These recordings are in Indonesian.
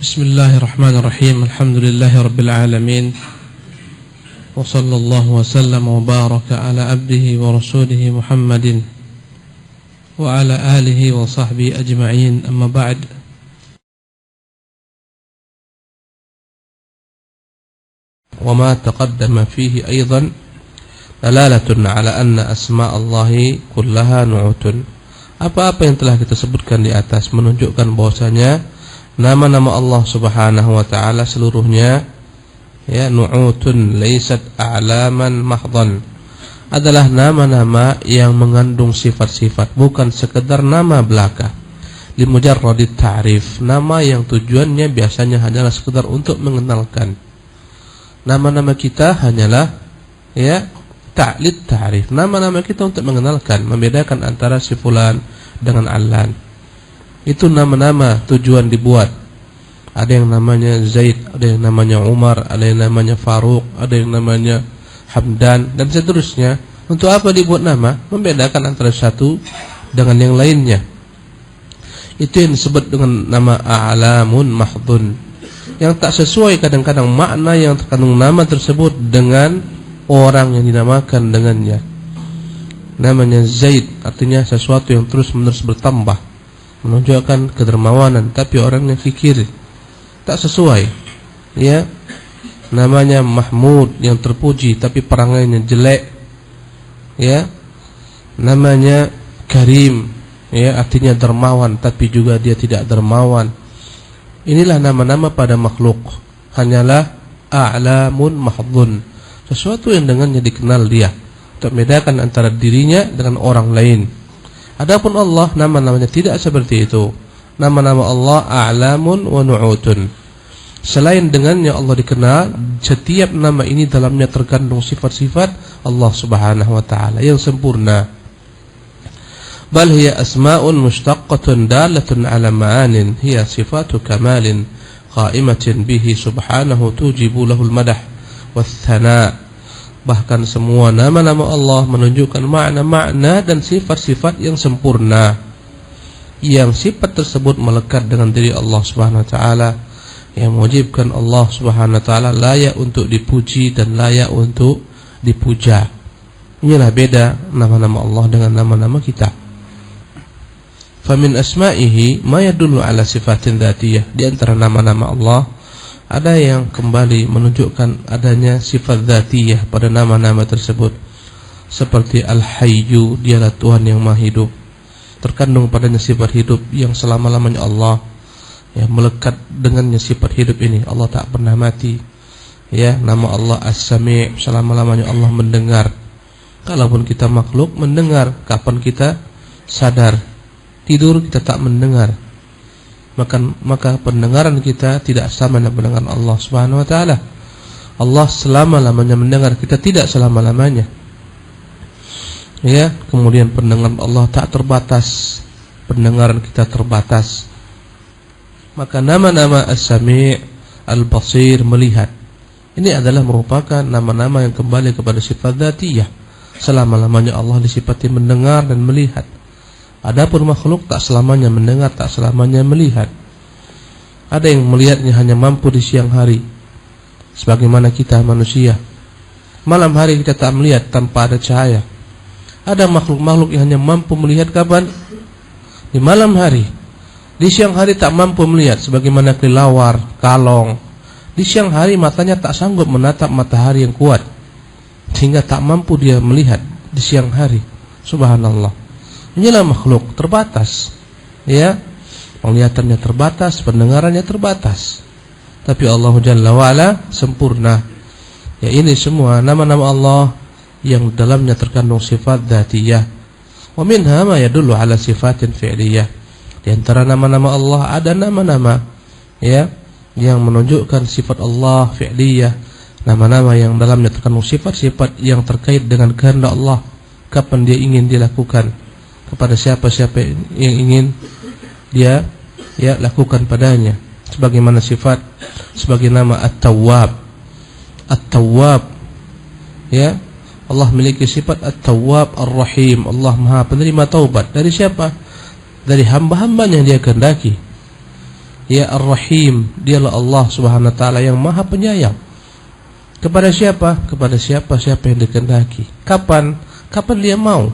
Bismillahirrahmanirrahim. Alhamdulillahirabbil alamin. Wa sallallahu wa sallam wa baraka ala abdihi wa rasulih Muhammadin wa ala alihi wa sahbihi ajma'in. Amma ba'd. Wa ma taqaddama fihi aidan dalalatun ala anna asma'allahi kullaha nu'utun. Apa-apa yang telah kita sebutkan di atas menunjukkan bahwasanya nama-nama Allah Subhanahu wa taala seluruhnya ya nu'utun laysat a'laman mahdhan, adalah nama-nama yang mengandung sifat-sifat, bukan sekedar nama belaka. Li mujarradit ta'rif, nama yang tujuannya biasanya hanyalah sekedar untuk mengenalkan. Nama-nama kita hanyalah ya ta'lid ta'rif, nama-nama kita untuk mengenalkan, membedakan antara si fulan dengan allan. Itu nama-nama tujuan dibuat. Ada yang namanya Zaid, ada yang namanya Umar, ada yang namanya Faruq, ada yang namanya Hamdan, dan seterusnya. Untuk apa dibuat nama? Membedakan antara satu dengan yang lainnya. Itu yang disebut dengan nama a'lamun mahdhun, yang tak sesuai kadang-kadang makna yang terkandung nama tersebut dengan orang yang dinamakan dengannya. Namanya Zaid artinya sesuatu yang terus-menerus bertambah, menunjukkan kedermawanan, tapi orangnya kikir, tak sesuai. Ya, namanya Mahmud yang terpuji, tapi perangainya jelek. Ya, namanya Karim, ya artinya dermawan, tapi juga dia tidak dermawan. Inilah nama-nama pada makhluk, hanyalah a'lamun mahdhun, sesuatu yang dengannya dikenal dia, untuk membedakan antara dirinya dengan orang lain. Adapun Allah, nama-namanya tidak seperti itu. Nama-nama Allah a'lamun wa nu'utun. Selain dengannya Allah dikenal, setiap nama ini dalamnya terkandung sifat-sifat Allah Subhanahu wa taala yang sempurna. Bal hiya asma'un mushtaqqatun dalatun 'ala ma'anin hiya sifatu kamalin qa'imatin bihi subhanahu tujibu lahul madah wath-thana'. Bahkan semua nama-nama Allah menunjukkan makna-makna dan sifat-sifat yang sempurna, yang sifat tersebut melekat dengan diri Allah Subhanahu wa taala, yang mewajibkan Allah Subhanahu wa taala layak untuk dipuji dan layak untuk dipuja. Inilah beda nama-nama Allah dengan nama-nama kita. Famin asma'ihi ma yadullu ala sifatin dzatiyah. Di antara nama-nama Allah ada yang kembali menunjukkan adanya sifat dzatiyah pada nama-nama tersebut, seperti Al-Hayyu, dialah Tuhan yang Maha Hidup. Terkandung padanya sifat hidup yang selama-lamanya Allah, yang melekat dengannya sifat hidup ini, Allah tak pernah mati. Ya, nama Allah As-Sami', selama-lamanya Allah mendengar. Kalaupun kita makhluk mendengar, kapan kita sadar? Tidur kita tak mendengar. Maka pendengaran kita tidak sama dengan pendengaran Allah Subhanahu wa taala. Allah selama-lamanya mendengar, kita tidak selama-lamanya. Ya, kemudian pendengaran Allah tak terbatas, pendengaran kita terbatas. Maka nama-nama As-Sami', Al-Basir, melihat, ini adalah merupakan nama-nama yang kembali kepada sifat dzatiyah. Selama-lamanya Allah disifati mendengar dan melihat. Adapun makhluk tak selamanya mendengar, tak selamanya melihat. Ada yang melihatnya hanya mampu di siang hari, sebagaimana kita manusia. Malam hari kita tak melihat tanpa ada cahaya. Ada makhluk-makhluk yang hanya mampu melihat kapan? Di malam hari. Di siang hari tak mampu melihat, sebagaimana kelelawar, kalong. Di siang hari matanya tak sanggup menatap matahari yang kuat, sehingga tak mampu dia melihat di siang hari. Subhanallah. Inilah makhluk terbatas, ya, penglihatannya terbatas, pendengarannya terbatas, tapi Allah Jalla wa'ala sempurna. Ya, ini semua nama-nama Allah yang dalamnya terkandung sifat dzatiyah. Wa minha ma yadullu ala sifatin fi'liyah. Di antara nama-nama Allah ada nama-nama ya yang menunjukkan sifat Allah fi'liyah, nama-nama yang dalamnya terkandung sifat-sifat yang terkait dengan kehendak Allah, kapan dia ingin dilakukan, kepada siapa-siapa yang ingin dia ya lakukan padanya. Sebagaimana sifat, sebagai nama At-Tawwab. At-Tawwab, ya, Allah memiliki sifat At-Tawwab Ar-Rahim. Allah Maha penerima taubat dari siapa? Dari hamba-hambanya yang dia kehendaki. Ya Ar-Rahim, dialah Allah Subhanahu wa taala yang Maha Penyayang. Kepada siapa? Kepada siapa yang dikehendaki. Kapan dia mau.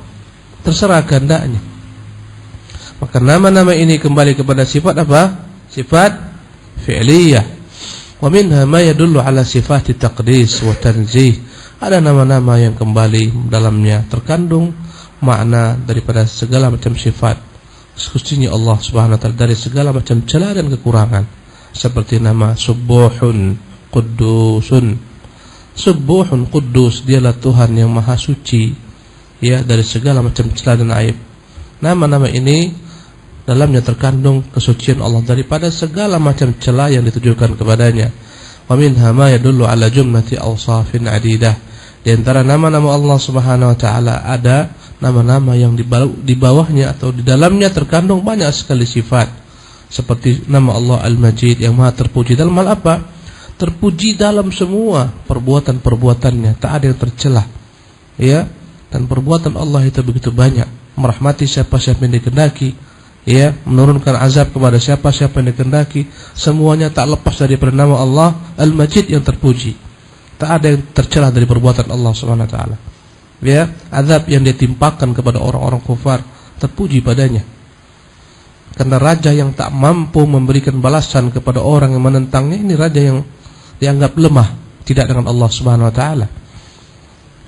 Terserah kehendaknya. Maka nama-nama ini kembali kepada sifat apa? Sifat fi'liyah. Wa minha ma yadullu ala sifati taqdis wa tanzih. Ada nama-nama yang kembali dalamnya terkandung makna daripada segala macam sifat, khususnya Allah Subhanahu wa taala dari segala macam celah dan kekurangan. Seperti nama Subuhun, Quddusun. Subuhun, Quddus, dialah Tuhan yang Maha Suci, ya, dari segala macam celah dan aib. Nama-nama ini dalamnya terkandung kesucian Allah daripada segala macam celah yang ditujukan kepadanya. Wa minha ma yadullu ala jumlati awsafin adidah. Di antara nama-nama Allah Subhanahu wa taala ada nama-nama yang di bawahnya atau di dalamnya terkandung banyak sekali sifat. Seperti nama Allah Al-Majid yang Maha terpuji. Dalam hal apa? Terpuji dalam semua perbuatan-perbuatannya, tak ada yang tercelah. Ya, dan perbuatan Allah itu begitu banyak, merahmati siapa-siapa yang dikehendaki, ya, menurunkan azab kepada siapa-siapa yang dikehendaki. Semuanya tak lepas daripada nama Allah Al-Majid yang terpuji. Tak ada yang tercelah dari perbuatan Allah Subhanahu wa taala. Ya, azab yang dia timpakan kepada orang-orang kufar terpuji padanya. Karena raja yang tak mampu memberikan balasan kepada orang yang menentangnya, ini raja yang dianggap lemah, tidak dengan Allah Subhanahu wa taala.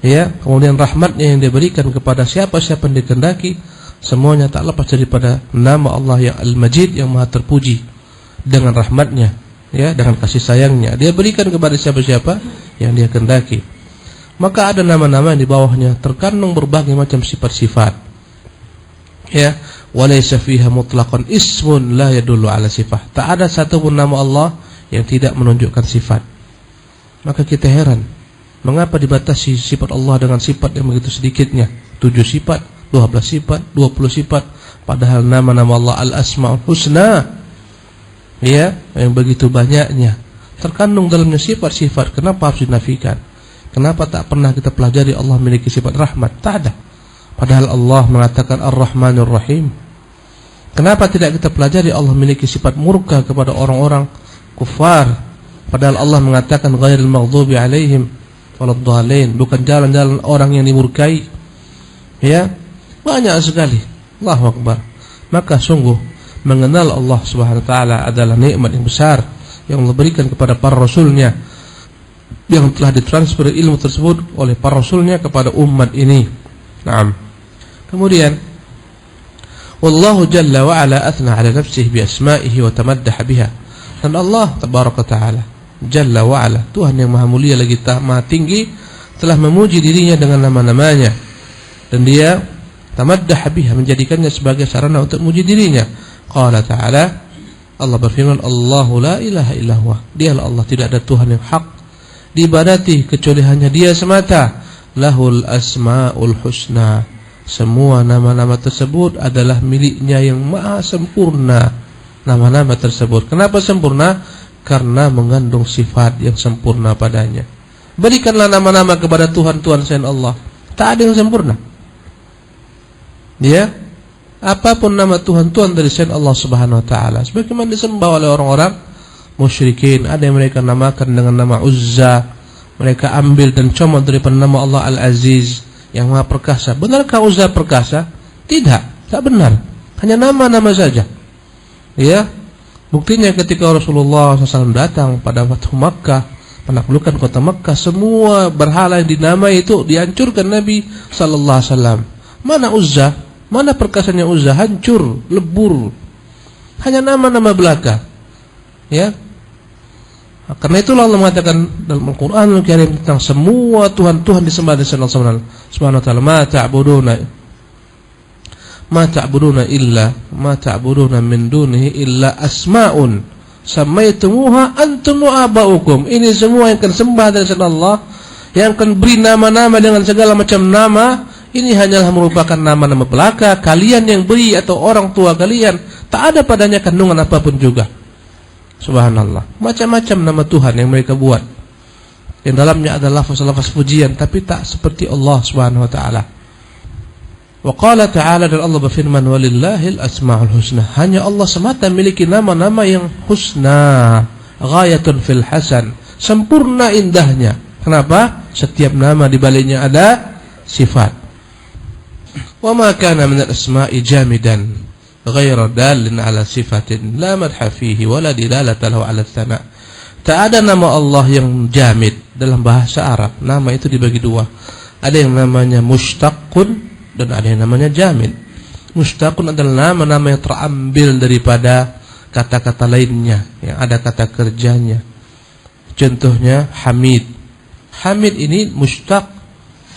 Ya, kemudian rahmatnya yang diberikan kepada siapa-siapa yang dikehendaki, semuanya tak lepas daripada nama Allah yang Al-Majid yang Maha terpuji dengan rahmatnya, ya, dengan kasih sayangnya. Dia berikan kepada siapa-siapa yang dia kehendaki. Maka ada nama-nama yang di bawahnya terkandung berbagai macam sifat-sifat. Ya, walaysa fiha mutlaqan ismun la yadullu ala sifah. Tak ada satu pun nama Allah yang tidak menunjukkan sifat. Maka kita heran, mengapa dibatasi sifat Allah dengan sifat yang begitu sedikitnya? 7 sifat, 12 sifat, 20 sifat, padahal nama-nama Allah Al-Asma'ul Husna, ya, yang begitu banyaknya terkandung dalamnya sifat-sifat. Kenapa harus dinafikan? Kenapa tak pernah kita pelajari Allah memiliki sifat rahmat? Tak ada. Padahal Allah mengatakan Ar-Rahmanur Rahim. Kenapa tidak kita pelajari Allah memiliki sifat murka kepada orang-orang kufar? Padahal Allah mengatakan ghairil maghdubi alaihim waladdallin, bukan jalan-jalan orang yang dimurkai. Ya, banyak sekali. Allahu Akbar. Maka sungguh mengenal Allah Subhanahu wa taala adalah nikmat yang besar yang Allah berikan kepada para rasulnya, yang telah ditransfer ilmu tersebut oleh para rasulnya kepada umat ini. Naam. Kemudian wallahu jalla wa ala athna ala nafsihi bi asma'ihi wa tamaddaha biha. Dan Allah tabaraka taala jalla wa ala, Tuhan yang maha mulia lagi maha tinggi, telah memuji dirinya dengan nama-namanya, dan dia tamaddaha biha, menjadikannya sebagai sarana untuk memuji dirinya. Qala ta'ala, Allah berfirman, Allahu la ilaha illa huwa, dialah Allah, tidak ada Tuhan yang hak diibadati kecuali hanya Dia semata. Lahul asmaul husna, semua nama-nama tersebut adalah miliknya yang maha sempurna. Nama-nama tersebut, kenapa sempurna? Karena mengandung sifat yang sempurna padanya. Berikanlah nama-nama kepada Tuhan-Tuhan selain Allah, tak ada yang sempurna. Ya, apapun nama Tuhan-Tuhan dari selain Allah Subhanahu wa taala, sebagaimana disembah oleh orang-orang musyrikin. Ada yang mereka namakan dengan nama Uzza, mereka ambil dan comot daripada nama Allah Al-Aziz yang Maha Perkasa. Benarkah Uzza perkasa? Tidak, tak benar. Hanya nama-nama saja. Ya, buktinya ketika Rasulullah SAW datang pada Fathu Makkah, penaklukan kota Makkah, semua berhala yang dinamai itu dihancurkan Nabi sallallahu alaihi wasallam. Mana Uzza? Mana perkasanya Uzza? Hancur, lebur. Hanya nama-nama belaka. Ya. Karena itulah Allah mengatakan dalam Al-Qur'anul Karim tentang semua Tuhan-Tuhan disembah oleh Allah Subhanahu wa taala, ma ta'buduna min dunihi illa asma'un samaitumuha antum wa aba'ukum. Ini semua yang akan sembah dari Allah, yang akan beri nama-nama dengan segala macam nama, ini hanyalah merupakan nama-nama belaka kalian yang beri atau orang tua kalian. Tak ada padanya kandungan apapun juga. Subhanallah, macam-macam nama Tuhan yang mereka buat, yang dalamnya adalah lafaz-lafaz pujian, tapi tak seperti Allah Subhanahu wa taala. Wa qala ta'ala, dan Allah berfirman, walillahil asma'ul husna. Hanya Allah semata memiliki nama-nama yang husna, ghayatun fil hasan, sempurna indahnya. Kenapa? Setiap nama di baliknya ada sifat. Wa ma kana min al-asma'i jamidan ghayra dalin ala sifatin la madha fihi wa la dilalata lahu ala tsana. Tak ada nama Allah yang jamid. Dalam bahasa Arab nama itu dibagi dua. Ada yang namanya mushtaqun dan ada yang namanya jamid. Mushtaqun adalah nama-nama yang terambil daripada kata-kata lainnya yang ada kata kerjanya. Contohnya Hamid. Hamid ini mushtaq,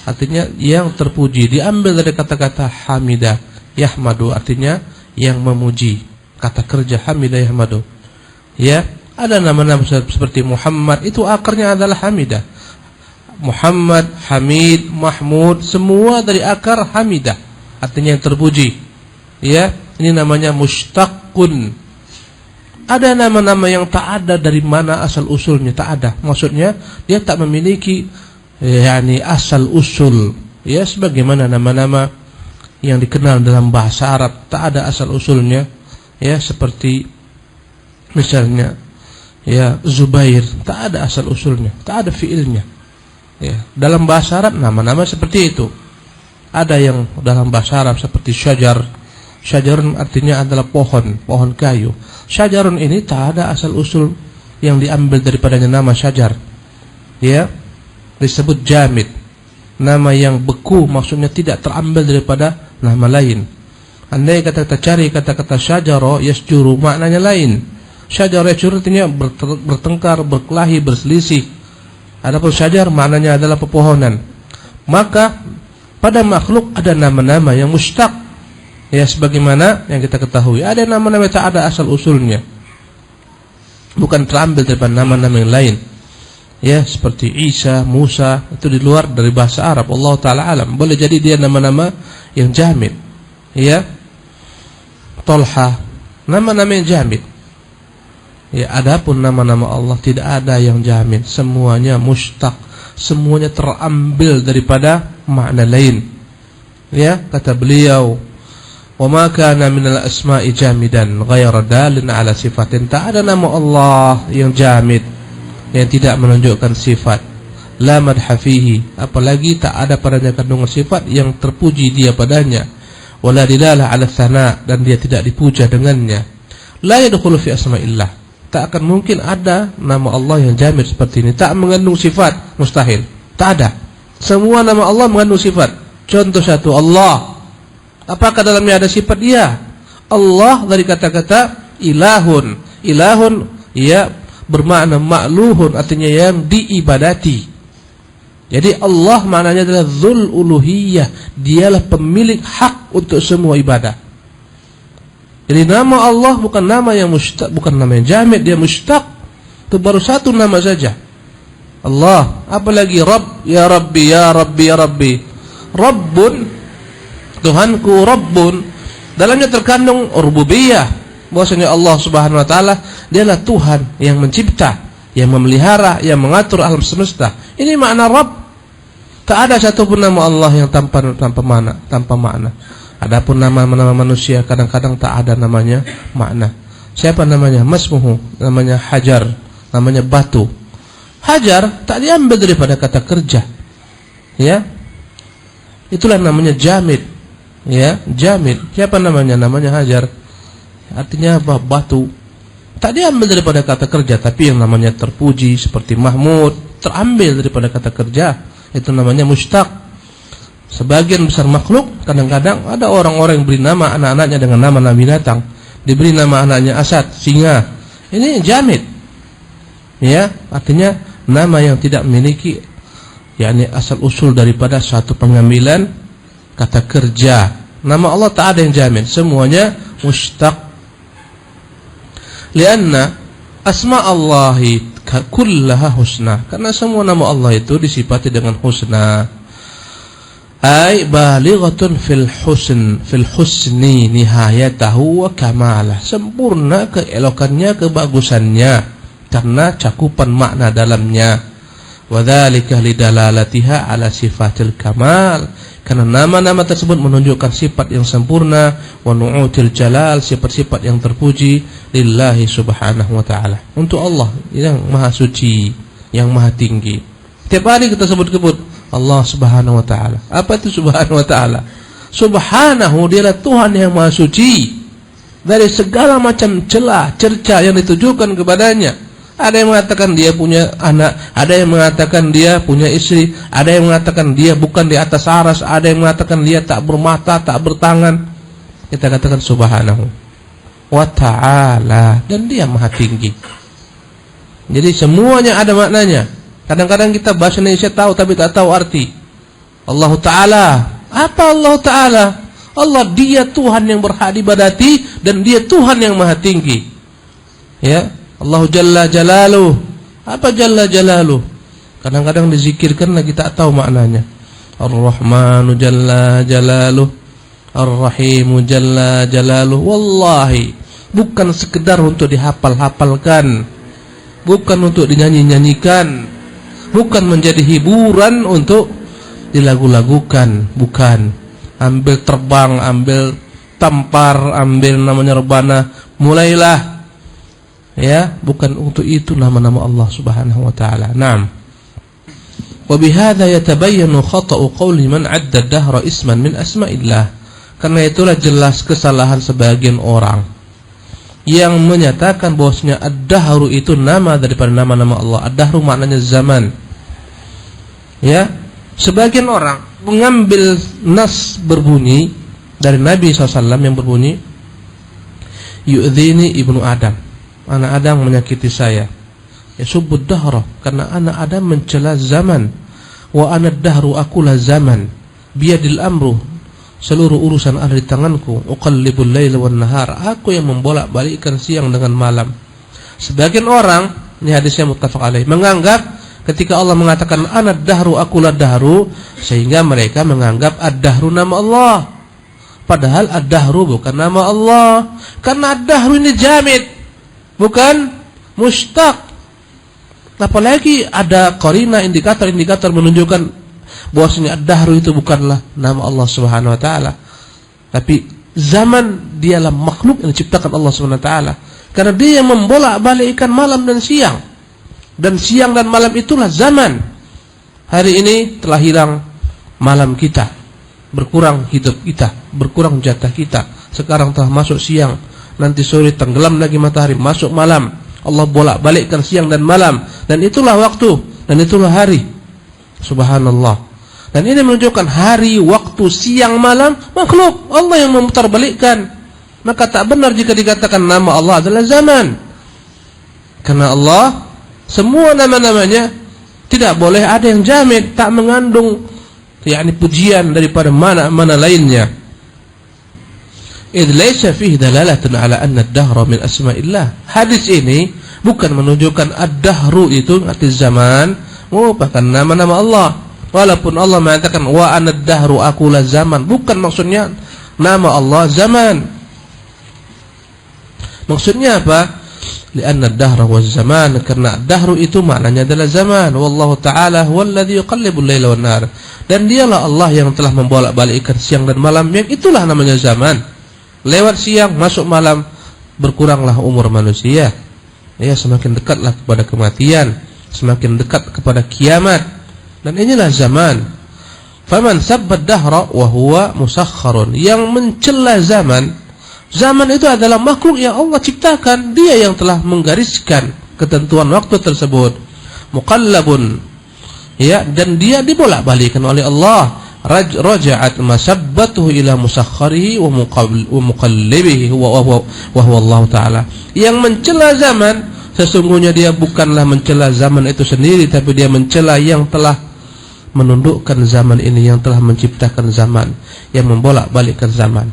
artinya yang terpuji, diambil dari kata-kata hamidah. Yahmadu artinya yang memuji. Kata kerja hamidah yahmadu. Ya, ada nama-nama seperti Muhammad, itu akarnya adalah hamidah. Muhammad, Hamid, Mahmud, semua dari akar hamidah, artinya yang terpuji. Ya, ini namanya mushtaqun. Ada nama-nama yang tak ada dari mana asal usulnya, tak ada. Maksudnya dia tak memiliki asal usul. Ya, sebagaimana nama-nama yang dikenal dalam bahasa Arab tak ada asal usulnya. Ya, seperti misalnya Zubair, tak ada asal usulnya, tak ada fiilnya. Ya, dalam bahasa Arab nama-nama seperti itu. Ada yang dalam bahasa Arab seperti syajar. Syajarun artinya adalah pohon, pohon kayu. Syajarun ini tak ada asal usul yang diambil daripadanya nama syajar. Ya, disebut jamid. Nama yang beku, maksudnya tidak terambil daripada nama lain. Andai kata-kata cari kata-kata syajaro yasjuru, maknanya lain. Syajaro yasjuru artinya bertengkar, berkelahi, berselisih. Adapun syajar maknanya adalah pepohonan. Maka pada makhluk ada nama-nama yang mushtaq. Ya, sebagaimana yang kita ketahui, ada nama-nama yang tak ada asal usulnya, bukan terambil daripada nama-nama yang lain. Ya, seperti Isa, Musa, itu di luar dari bahasa Arab. Allah Ta'ala alam. Boleh jadi dia nama-nama yang jamid. Ya, Tolha, nama-nama yang jamid. Ya, adapun nama-nama Allah tidak ada yang jamid, semuanya mushtaq, semuanya terambil daripada makna lain. Ya, kata beliau, wa ma kana minal asma'i jamidan ghayra dalin ala sifatin. Tak ada nama Allah yang jamid, yang tidak menunjukkan sifat. La madha fihi, apalagi tak ada padanya kandungan sifat yang terpuji dia padanya. Wala dilalah ala tsana, dan dia tidak dipuja dengannya. La yadkhulu fi asma'illah, tak akan mungkin ada nama Allah yang jamid seperti ini, tak mengandung sifat, mustahil. Tak ada. Semua nama Allah mengandung sifat. Contoh satu, Allah. Apakah dalamnya ada sifat dia? Allah dari kata-kata ilahun. Ilahun ya bermakna ma'luhun, artinya yang diibadati. Jadi Allah maknanya adalah dzul uluhiyah, dialah pemilik hak untuk semua ibadah. Jadi nama Allah bukan nama yang mushtaq, bukan nama yang jamid, dia mushtaq. Itu baru satu nama saja, Allah. Apalagi Rabb, ya Rabbi, ya Rabbi, ya Rabbi. Rabbun, Tuhanku, Rabbun, dalamnya terkandung rububiyah, bahwasanya Allah Subhanahu wa taala dialah Tuhan yang mencipta, yang memelihara, yang mengatur alam semesta. Ini makna Rabb. Tak ada satupun nama Allah yang tanpa makna. Adapun nama-nama manusia kadang-kadang tak ada namanya makna. Siapa namanya? Masmuhu, namanya Hajar, namanya batu. Hajar tak diambil daripada kata kerja. Ya, itulah namanya jamid. Ya, jamid. Siapa namanya? Namanya Hajar. Artinya apa? Batu. Tak diambil daripada kata kerja, tapi yang namanya terpuji seperti Mahmud terambil daripada kata kerja. Itu namanya mushtaq. Sebagian besar makhluk kadang-kadang ada orang-orang yang beri nama anak-anaknya dengan nama-nama binatang. Diberi nama anaknya Asad, singa. Ini jamid. Ya, artinya nama yang tidak memiliki asal usul daripada suatu pengambilan kata kerja. Nama Allah tak ada yang jamid, semuanya mushtaq. Lianna asma Allahi kullaha husna, karena semua nama Allah itu disifati dengan husna. Ay balighatun fil husni nihayatahu wa kamalah, sempurna keelokannya, kebagusannya, karena cakupan makna dalamnya. Wadzalika lidalalatiha ala sifatil kamal, karena nama-nama tersebut menunjukkan sifat yang sempurna, wa nu'util jalal, sifat-sifat yang terpuji lillahi subhanahu wa ta'ala, untuk Allah yang maha suci, yang maha tinggi. Tiap hari kita sebut-sebut Allah subhanahu wa ta'ala. Apa itu subhanahu wa ta'ala? Subhanahu, dialah Tuhan yang maha suci dari segala macam celah, cerca yang ditujukan kepadanya. Ada yang mengatakan dia punya anak, ada yang mengatakan dia punya istri, ada yang mengatakan dia bukan di atas aras, ada yang mengatakan dia tak bermata, tak bertangan. Kita katakan subhanahu wa ta'ala, dan dia maha tinggi. Jadi semuanya ada maknanya. Kadang-kadang kita bahasa Indonesia tahu tapi tak tahu arti. Allah Ta'ala, apa Allah Ta'ala? Allah, dia Tuhan yang berhak diibadati dan dia Tuhan yang maha tinggi. Ya, Allah Jalla Jalaluh. Apa Jalla Jalaluh? Kadang-kadang dizikirkan lagi tak tahu maknanya. Ar-Rahmanu Jalla Jalaluh, Ar-Rahimu Jalla Jalaluh. Wallahi, bukan sekedar untuk dihafal-hafalkan, bukan untuk dinyanyi-nyanyikan, bukan menjadi hiburan untuk dilagu-lagukan, bukan. Ambil terbang, ambil tampar, ambil namanya rebana, mulailah. Ya, bukan untuk itu nama-nama Allah Subhanahu wa taala. Naam. Wa bihadza yatabayyanu khata'u qawli man 'adda ad-dahra isman min asma'illah. Karena itulah jelas kesalahan sebagian orang yang menyatakan bahwasanya ad-dahru itu nama daripada nama-nama Allah. Ad-dahru maknanya zaman. Ya, sebagian orang mengambil nas berbunyi dari Nabi SAW yang berbunyi, yu'dhini ibnu Adam, anak Adam menyakiti saya. Yasubbud dahra, karena anak Adam mencela zaman. Wa ana dahru, akulah zaman. Biyadil amru, seluruh urusan ada di tanganku. Uqallibul laila wan nahar, aku yang membolak-balikkan siang dengan malam. Sebagian orang, ini hadisnya muttafaq alaih, menganggap ketika Allah mengatakan ana dahru, akulah dahru, sehingga mereka menganggap ad-dahru nama Allah. Padahal ad-dahru bukan nama Allah, karena ad-dahru ini jamid, bukan mustaq. Apalagi ada qarina, indikator-indikator menunjukkan bahwasanya ad-dahru itu bukanlah nama Allah Subhanahu wa taala, tapi zaman dialah makhluk yang diciptakan Allah Subhanahu wa taala, karena dia yang membolak-balikkan malam dan siang. Dan siang dan malam itulah zaman. Hari ini telah hilang malam kita, berkurang hidup kita, berkurang jatah kita. Sekarang telah masuk siang, nanti sore tenggelam lagi matahari, masuk malam. Allah bolak-balikkan siang dan malam, dan itulah waktu, dan itulah hari. Subhanallah. Dan ini menunjukkan hari, waktu, siang, malam makhluk Allah yang memutarbalikkan. Maka tak benar jika dikatakan nama Allah adalah zaman, karena Allah semua nama-namanya tidak boleh ada yang jamid, tak mengandung yakni pujian daripada mana-mana lainnya. Idh laysa fihi dalalatun ala anna ad-dahra min asma'illah. Hadis ini bukan menunjukkan ad-dahru itu arti zaman merupakan nama-nama Allah. Walaupun Allah mengatakan wa ana ad-dahru, akulah zaman, bukan maksudnya nama Allah zaman. Maksudnya apa? Lianna ad-dahra wa zaman, karena ad-dahru itu maknanya adalah zaman. Wallahu ta'ala huwallazi yuqallibul laila wan nahar, dan dialah Allah yang telah membolak-balikkan siang dan malam, yang itulah namanya zaman. Lewat siang masuk malam, berkuranglah umur manusia. Ya, semakin dekatlah kepada kematian, semakin dekat kepada kiamat. Dan inilah zaman. Faman sabba ad-dahra wa huwa musakhkharun, yang mencela zaman. Zaman itu adalah makhluk yang Allah ciptakan, dia yang telah menggariskan ketentuan waktu tersebut. Muqallabun, ya, dan dia dibolak-balikkan oleh Allah. Raja'at masabbatuhu ila musakhkharihi wa muqallibihi wa huwa Allah Ta'ala. Yang mencela zaman, sesungguhnya dia bukanlah mencela zaman itu sendiri, tapi dia mencela yang telah menundukkan zaman ini, yang telah menciptakan zaman, yang membolak-balikkan zaman.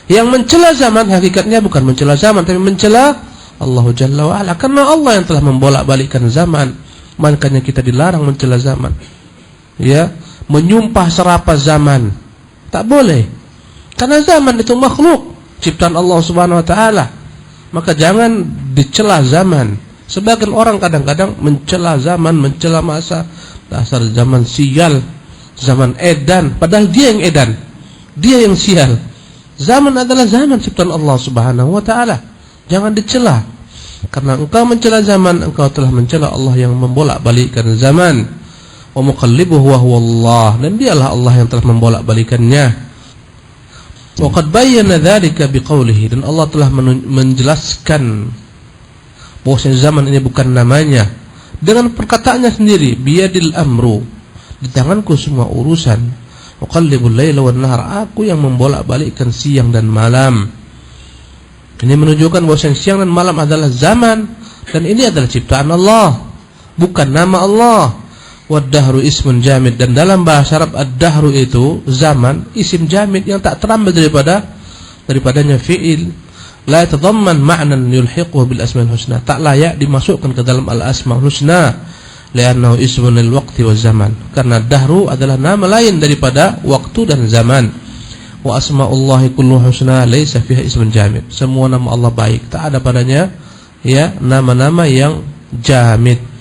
Yang mencela zaman hakikatnya bukan mencela zaman, tapi mencela Allah Jalla wa Ala, karena Allah yang telah membolak-balikkan zaman. Makanya kita dilarang mencela zaman. Ya, menyumpah serapah zaman tak boleh, karena zaman itu makhluk ciptaan Allah Subhanahu wa taala. Maka jangan dicela zaman. Sebagian orang kadang-kadang mencela zaman, mencela masa, Dasar zaman sial, zaman edan, padahal dia yang edan, dia yang sial. Zaman adalah zaman ciptaan Allah Subhanahu wa taala. Jangan dicela. Karena engkau mencela zaman, engkau telah mencela Allah yang membolak-balikkan zaman. Wa muqallibuhu wa huwa Allah, dan dialah Allah yang telah membolak-balikannya. Wa qad bayyana dzalika biqaulihi, dan Allah telah menjelaskan bahwa zaman ini bukan namanya dengan perkataannya sendiri, biyadil amru, di tanganku semua urusan. Uqallibul laila wan nahar, aku yang membolak-balikkan siang dan malam. Ini menunjukkan bahwa siang dan malam adalah zaman, dan ini adalah ciptaan Allah, bukan nama Allah. Wad-dahru ismun jamid, dan dalam bahasa Arab ad-dahru itu zaman, isim jamid yang tak terambil daripadanya fi'il, la yatadamman ma'nan yulhiquhu bil asmaul husna, tak layak dimasukkan ke dalam al-asmaul husna, li'annahu ismun lil waqti waz zaman, karena dahru adalah nama lain daripada waktu dan zaman. Wa asmaullahi kulluha husna laisa fiha ismun jamid, semua nama Allah baik, tak ada padanya ya nama-nama yang jamid.